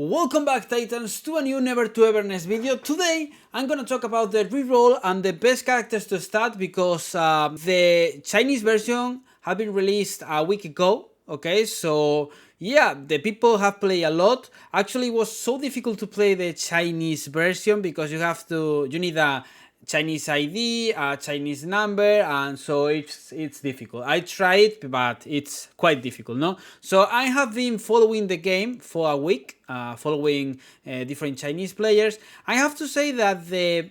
Welcome back, Titans, to a new Never to Everness video. Today I'm gonna talk about the reroll and the best characters to start because the Chinese version have been released a week ago. Okay, so yeah, the people have played a lot. Actually, it was so difficult to play the Chinese version because you need a Chinese ID, a Chinese number, and so it's difficult. I tried, but it's quite difficult, no? So I have been following the game for a week, following different Chinese players. I have to say that the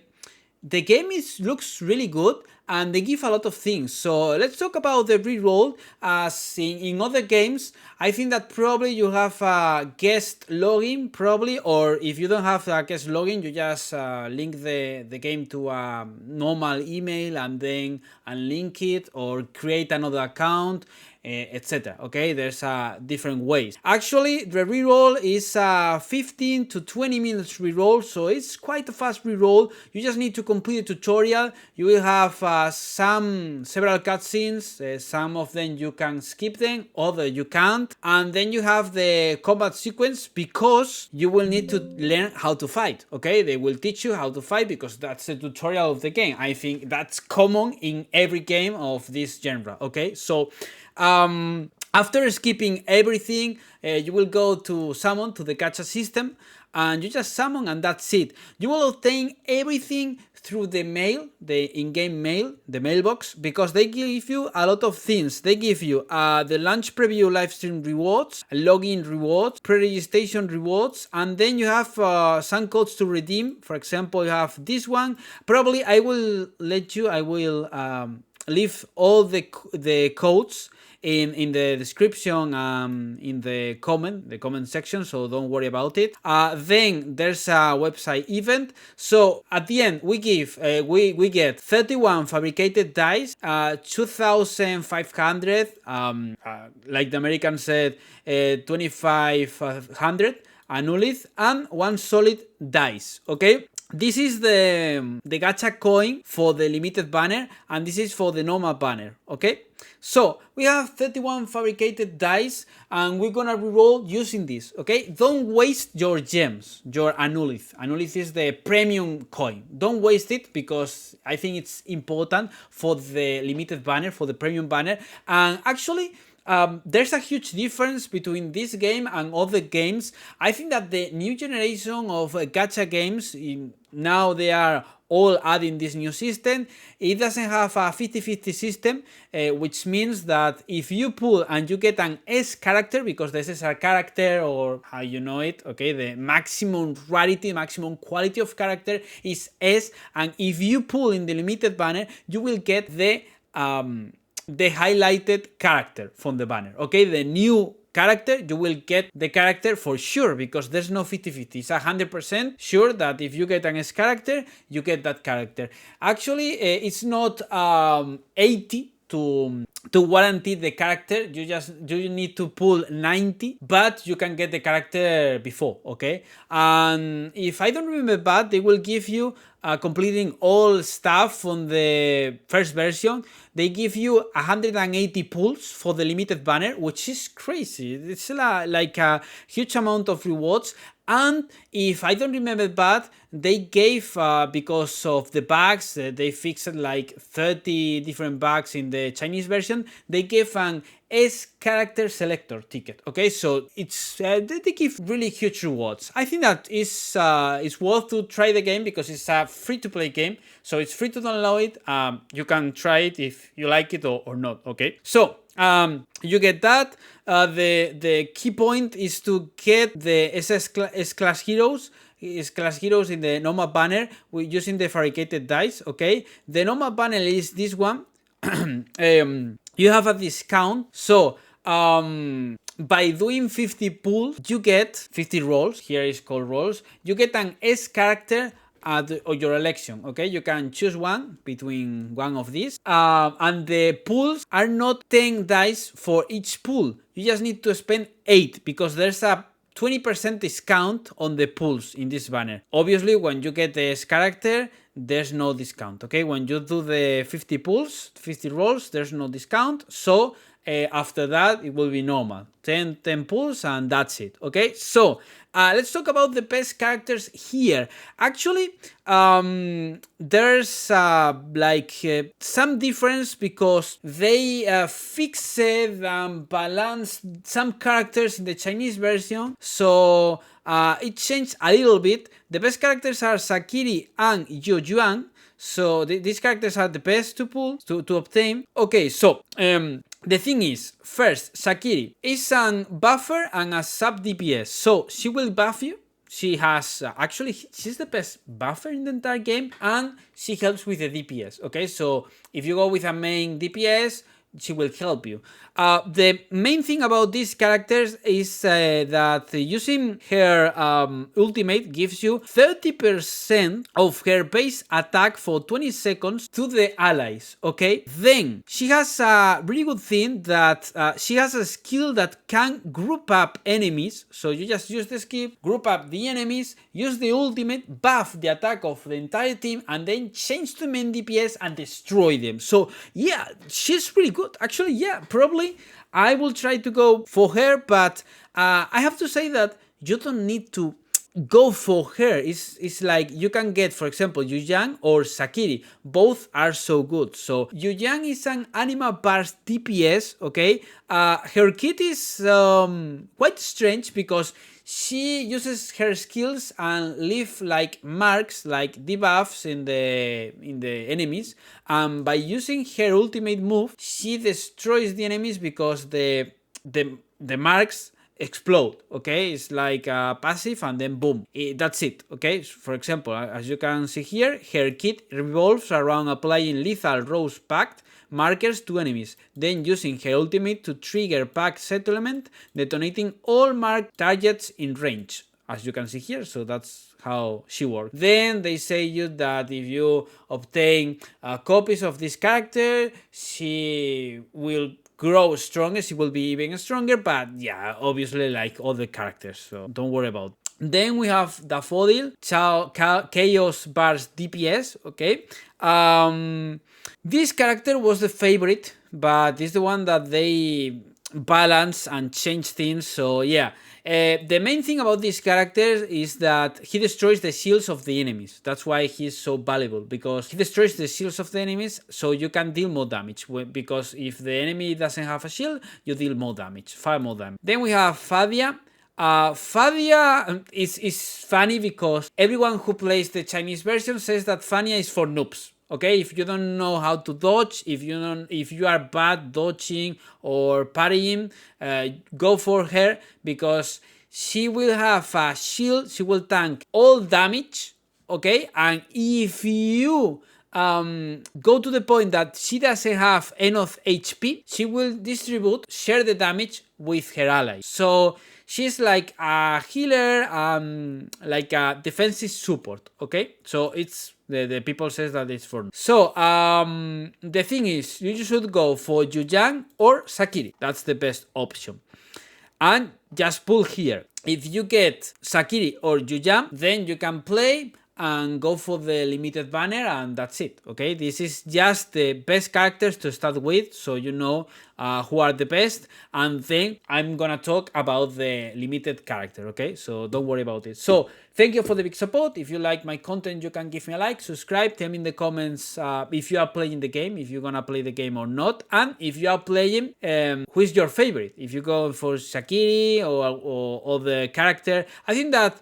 game looks really good and they give a lot of things. So let's talk about the reroll. As in other games, I think that probably you have a guest login, probably, or if you don't have a guest login, you just link the game to a normal email and then unlink it or create another account, etc. Okay, there's different ways. Actually, the reroll is 15 to 20 minutes reroll, so it's quite a fast reroll. You just need to complete a tutorial. You will have several cutscenes. Some of them you can skip them, other you can't, and then you have the combat sequence because you will need to learn how to fight. Okay, they will teach you how to fight because that's the tutorial of the game. I think that's common in every game of this genre. Okay, so after skipping everything, you will go to summon, to the gacha system, and you just summon and that's it. You will obtain everything through the mail, the in-game mail, the mailbox, because they give you a lot of things. They give you the launch preview livestream rewards, login rewards, pre-registration rewards, and then you have some codes to redeem. For example, you have this one. Probably I will leave all the codes in the description, in the comment section, so don't worry about it. Then there's a website event. So at the end we get 31 fabricated dice, 2,500, like the Americans said, 2,500 annullith, and one solid dice. Okay, this is the gacha coin for the limited banner, and this is for the normal banner. Okay, so we have 31 fabricated dice, and we're gonna reroll using this. Okay, don't waste your gems, your annullith. Annullith is the premium coin. Don't waste it because I think it's important for the limited banner, for the premium banner. And actually, there's a huge difference between this game and other games. I think that the new generation of gacha games, now they are all adding this new system. It doesn't have a 50-50 system, which means that if you pull and you get an S character, because this is a character, or how you know it, okay, the maximum rarity, maximum quality of character is S, and if you pull in the limited banner, you will get the highlighted character from the banner. Okay, the new character, you will get the character for sure because there's no 50-50. It's 100% sure that if you get an S character, you get that character. Actually, it's not 80 to guarantee the character. You need to pull 90, but you can get the character before. Okay, and if I don't remember bad, they will give you completing all stuff on the first version. They give you 180 pulls for the limited banner, which is crazy. It's like a huge amount of rewards. And if I don't remember bad, they gave, because of the bugs, they fixed like 30 different bugs in the Chinese version, they gave an S character selector ticket. Okay, so it's they give really huge rewards. I think that it's worth to try the game because it's a free-to-play game, so it's free to download it. You can try it if you like it or not. Okay, so you get that. The key point is to get the S-class heroes. S-class heroes in the normal banner using the fabricated dice. Okay, the normal banner is this one. You have a discount, so by doing 50 pulls, you get 50 rolls. Here is called rolls. You get an S character at your election. Okay, you can choose one between one of these, and the pulls are not 10 dice for each pull. You just need to spend 8 because there's a 20% discount on the pulls in this banner. Obviously, when you get the S character, there's no discount. Okay, when you do the 50 pulls, 50 rolls, there's no discount. So After that, it will be normal. 10 pulls and that's it. Okay, so let's talk about the best characters here. Actually, there's some difference because they fixed and balanced some characters in the Chinese version, so it changed a little bit. The best characters are Sakiri and Yu Yuan. So these characters are the best to pull, to obtain. Okay, so the thing is, first, Sakiri is a buffer and a sub DPS, so she will buff you. She has, actually, she's the best buffer in the entire game, and she helps with the DPS, okay? So if you go with a main DPS, she will help you. The main thing about these characters is that using her ultimate gives you 30% of her base attack for 20 seconds to the allies, okay? Then, she has a really good thing that she has a skill that can group up enemies, so you just use the skill, group up the enemies, use the ultimate, buff the attack of the entire team, and then change to main DPS and destroy them. So yeah, she's really good. Actually, yeah, probably I will try to go for her, but I have to say that you don't need to go for her. It's like you can get, for example, Yu Yang or Sakiri. Both are so good. So Yu Yang is an anima burst DPS, okay? Her kit is quite strange because she uses her skills and leave like marks, like debuffs in the enemies. And by using her ultimate move, she destroys the enemies because the marks explode, okay? It's like a passive and then boom, that's it, okay? For example, as you can see here, her kit revolves around applying lethal rose pact markers to enemies, then using her ultimate to trigger pact settlement, detonating all marked targets in range, as you can see here. So that's how she works. Then they say you that if you obtain copies of this character, she will grow stronger, she will be even stronger, but yeah, obviously like all the characters, so don't worry about it. Then we have Daffodil, Chaos Burst DPS, okay? This character was the favorite, but it's the one that they balance and change things, so yeah. The main thing about this character is that he destroys the shields of the enemies. That's why he's so valuable, because he destroys the shields of the enemies, so you can deal more damage, because if the enemy doesn't have a shield, you deal more damage, far more damage. Then we have Fadia. Fadia is funny because everyone who plays the Chinese version says that Fadia is for noobs. Okay, if you don't know how to dodge, if you are bad dodging or parrying, go for her, because she will have a shield, she will tank all damage, okay? And if you go to the point that she doesn't have enough HP, she will share the damage with her allies. So she's like a healer, like a defensive support, okay? So it's the people says that it's for. So the thing is, you should go for Yu Yang or Sakiri. That's the best option. And just pull here. If you get Sakiri or Yu Yang, then you can play and go for the limited banner, and that's it, okay? This is just the best characters to start with, so you know who are the best, and then I'm gonna talk about the limited character, okay? So don't worry about it. So thank you for the big support. If you like my content, you can give me a like, subscribe, tell me in the comments if you are playing the game, if you're gonna play the game or not, and if you are playing, who is your favorite? If you go for Sakiri or the character, I think that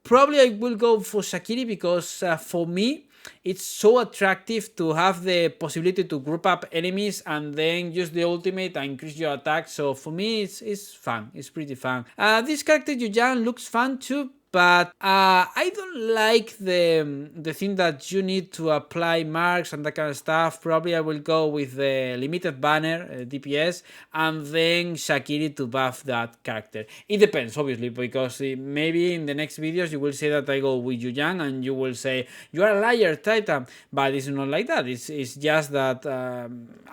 probably I will go for Sakiri, because for me it's so attractive to have the possibility to group up enemies and then use the ultimate and increase your attack. So for me it's fun, it's pretty fun. This character Yu Yang looks fun too, but I don't like the thing that you need to apply marks and that kind of stuff. Probably I will go with the limited banner DPS and then Sakiri to buff that character. It depends, obviously, because maybe in the next videos you will say that I go with Yu Yang and you will say you are a liar, Titan, but it's not like that. It's just that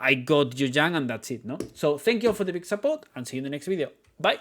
I got Yu Yang and that's it, no? So thank you for the big support and see you in the next video. Bye!